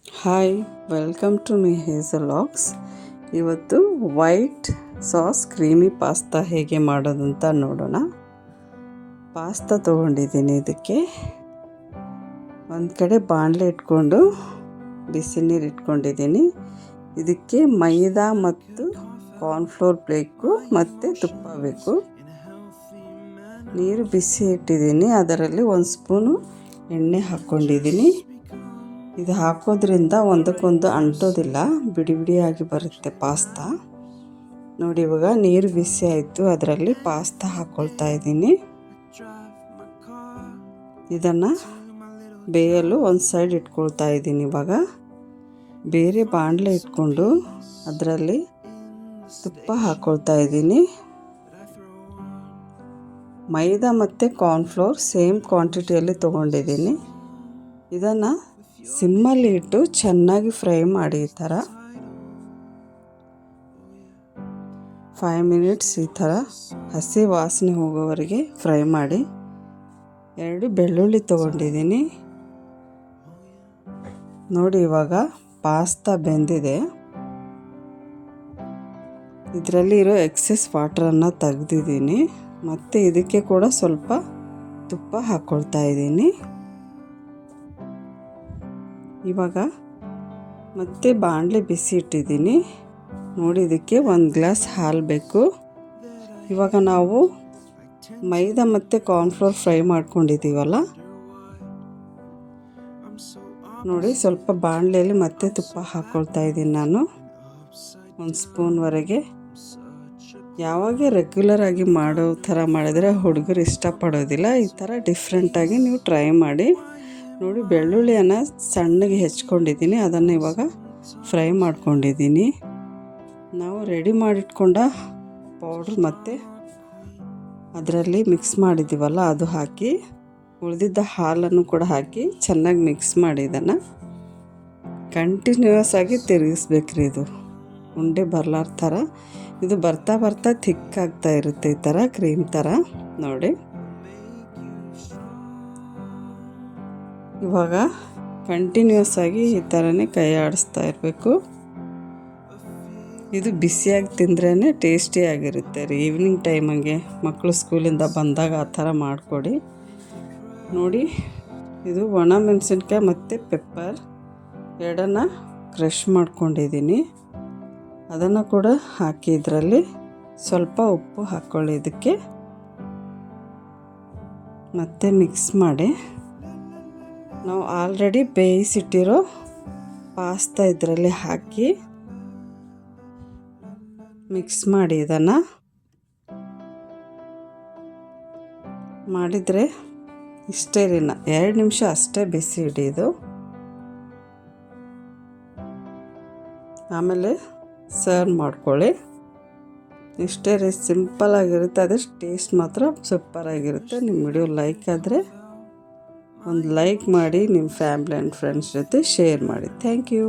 Hi, welcome to my hassle logs. ಇವತ್ತು white sauce creamy pasta ಹೇಗೆ ಮಾಡೋದಂತ ನೋಡೋಣ. ಪಾಸ್ತಾ ತೊಗೊಂಡಿದ್ದೀನಿ. ಇದಕ್ಕೆ ಒಂದು ಕಡೆ ಬಾಣಲೆ ಇಟ್ಕೊಂಡು ಬಿಸಿ ನೀರು ಇಟ್ಕೊಂಡಿದ್ದೀನಿ. ಇದಕ್ಕೆ ಮೈದಾ ಮತ್ತು ಕಾರ್ನ್ಫ್ಲೋರ್ ಬೇಕು ಮತ್ತು ತುಪ್ಪ ಬೇಕು. ನೀರು ಬಿಸಿ ಇಟ್ಟಿದ್ದೀನಿ. ಅದರಲ್ಲಿ ಒಂದು ಸ್ಪೂನು ಎಣ್ಣೆ ಹಾಕ್ಕೊಂಡಿದ್ದೀನಿ. ಇದು ಹಾಕೋದ್ರಿಂದ ಒಂದಕ್ಕೊಂದು ಅಂಟೋದಿಲ್ಲ, ಬಿಡಿ ಬಿಡಿಯಾಗಿ ಬರುತ್ತೆ ಪಾಸ್ತಾ. ನೋಡಿ, ಇವಾಗ ನೀರು ಬಿಸಿ ಆಯಿತು. ಅದರಲ್ಲಿ ಪಾಸ್ತಾ ಹಾಕ್ಕೊಳ್ತಾ ಇದ್ದೀನಿ. ಇದನ್ನು ಬೇಯಲು ಒಂದು ಸೈಡ್ ಇಟ್ಕೊಳ್ತಾ ಇದ್ದೀನಿ. ಇವಾಗ ಬೇರೆ ಬಾಣಲೆ ಇಟ್ಕೊಂಡು ಅದರಲ್ಲಿ ತುಪ್ಪ ಹಾಕ್ಕೊಳ್ತಾ ಇದ್ದೀನಿ. ಮೈದಾ ಮತ್ತು ಕಾರ್ನ್ಫ್ಲೋರ್ ಸೇಮ್ ಕ್ವಾಂಟಿಟಿಯಲ್ಲಿ ತೊಗೊಂಡಿದ್ದೀನಿ. ಇದನ್ನು ಸಿಮ್ಮಲ್ಲಿ ಇಟ್ಟು ಚೆನ್ನಾಗಿ ಫ್ರೈ ಮಾಡಿ. ಈ ಥರ 5 ಮಿನಿಟ್ಸ್ ಈ ಥರ ಹಸಿ ವಾಸನೆ ಹೋಗೋವರೆಗೆ ಫ್ರೈ ಮಾಡಿ. 2 ಬೆಳ್ಳುಳ್ಳಿ ತೊಗೊಂಡಿದ್ದೀನಿ. ನೋಡಿ, ಇವಾಗ ಪಾಸ್ತಾ ಬೆಂದಿದೆ. ಇದರಲ್ಲಿ ಇರೋ ಎಕ್ಸೆಸ್ ವಾಟರನ್ನು ತೆಗೆದಿದ್ದೀನಿ. ಮತ್ತು ಇದಕ್ಕೆ ಕೂಡ ಸ್ವಲ್ಪ ತುಪ್ಪ ಹಾಕ್ಕೊಳ್ತಾ ಇದ್ದೀನಿ. ಇವಾಗ ಮತ್ತೆ ಬಾಣಲೆ ಬಿಸಿ ಇಟ್ಟಿದ್ದೀನಿ. ನೋಡಿ, ಇದಕ್ಕೆ 1 ಗ್ಲಾಸ್ ಹಾಲು ಬೇಕು. ಇವಾಗ ನಾವು ಮೈದಾ ಮತ್ತು ಕಾರ್ನ್ಫ್ಲೋರ್ ಫ್ರೈ ಮಾಡ್ಕೊಂಡಿದ್ದೀವಲ್ಲ, ನೋಡಿ ಸ್ವಲ್ಪ ಬಾಣಲೆಯಲ್ಲಿ ಮತ್ತೆ ತುಪ್ಪ ಹಾಕ್ಕೊಳ್ತಾ ಇದ್ದೀನಿ ನಾನು, 1 ಸ್ಪೂನ್ವರೆಗೆ. ಯಾವಾಗ ರೆಗ್ಯುಲರಾಗಿ ಮಾಡೋ ಥರ ಮಾಡಿದರೆ ಹುಡುಗರು ಇಷ್ಟಪಡೋದಿಲ್ಲ. ಈ ಥರ ಡಿಫ್ರೆಂಟಾಗಿ ನೀವು ಟ್ರೈ ಮಾಡಿ. ನೋಡಿ, ಬೆಳ್ಳುಳ್ಳಿಯನ್ನು ಸಣ್ಣಗೆ ಹೆಚ್ಕೊಂಡಿದ್ದೀನಿ. ಅದನ್ನು ಇವಾಗ ಫ್ರೈ ಮಾಡ್ಕೊಂಡಿದ್ದೀನಿ. ನಾವು ರೆಡಿ ಮಾಡಿಟ್ಕೊಂಡ ಪೌಡ್ರ್ ಮತ್ತು ಅದರಲ್ಲಿ ಮಿಕ್ಸ್ ಮಾಡಿದ್ದೀವಲ್ಲ ಅದು ಹಾಕಿ, ಉಳಿದಿದ್ದ ಹಾಲನ್ನು ಕೂಡ ಹಾಕಿ ಚೆನ್ನಾಗಿ ಮಿಕ್ಸ್ ಮಾಡಿ ಇದನ್ನು ಕಂಟಿನ್ಯೂಯಸ್ ಆಗಿ ತಿರುಗಿಸ್ಬೇಕ್ರಿ. ಇದು ಉಂಡೆ ಬರಲಾರ ಥರ. ಇದು ಬರ್ತಾ ಬರ್ತಾ ಥಿಕ್ಕಾಗ್ತಾ ಇರುತ್ತೆ, ಈ ಥರ ಕ್ರೀಮ್ ಥರ. ನೋಡಿ, ಇವಾಗ ಕಂಟಿನ್ಯೂಸ್ ಆಗಿ ಈ ಥರನೇ ಕೈ ಆಡಿಸ್ತಾ ಇರಬೇಕು. ಇದು ಬಿಸಿಯಾಗಿ ತಿಂದ್ರೇ ಟೇಸ್ಟಿಯಾಗಿರುತ್ತೆ ರೀ. ಈವ್ನಿಂಗ್ ಟೈಮಿಗೆ ಮಕ್ಕಳು ಸ್ಕೂಲಿಂದ ಬಂದಾಗ ಆ ಥರ ಮಾಡಿಕೊಡಿ. ನೋಡಿ, ಇದು ಒಣ ಮೆಣಸಿನ್ಕಾಯಿ ಮತ್ತು ಪೆಪ್ಪರ್ ಎರಡನ್ನು ಕ್ರಷ್ ಮಾಡ್ಕೊಂಡಿದ್ದೀನಿ. ಅದನ್ನು ಕೂಡ ಹಾಕಿ ಇದರಲ್ಲಿ ಸ್ವಲ್ಪ ಉಪ್ಪು ಹಾಕ್ಕೊಳ್ಳಿ. ಇದಕ್ಕೆ ಮತ್ತೆ ಮಿಕ್ಸ್ ಮಾಡಿ. ನಾವು ಆಲ್ರೆಡಿ ಬೇಯಿಸಿಟ್ಟಿರೋ ಪಾಸ್ತಾ ಇದರಲ್ಲಿ ಹಾಕಿ ಮಿಕ್ಸ್ ಮಾಡಿ. ಇದನ್ನು ಮಾಡಿದರೆ ಇಷ್ಟೇ ರೀ, 2 ನಿಮಿಷ ಅಷ್ಟೇ ಬಿಸಿ ಹಿಡಿಯೋದು. ಆಮೇಲೆ ಸರ್ವ್ ಮಾಡ್ಕೊಳ್ಳಿ. ಇಷ್ಟೇ ರೀ, ಸಿಂಪಲ್ಲಾಗಿರುತ್ತೆ. ಅದೇ ಟೇಸ್ಟ್ ಮಾತ್ರ ಸೂಪರಾಗಿರುತ್ತೆ. ನಿಮ್ಮ ವಿಡಿಯೋ ಲೈಕ್ ಆದರೆ ಒಂದು ಲೈಕ್ ಮಾಡಿ, ನಿಮ್ಮ ಫ್ಯಾಮಿಲಿ ಆ್ಯಂಡ್ ಫ್ರೆಂಡ್ಸ್ ಜೊತೆ ಶೇರ್ ಮಾಡಿ. Thank you.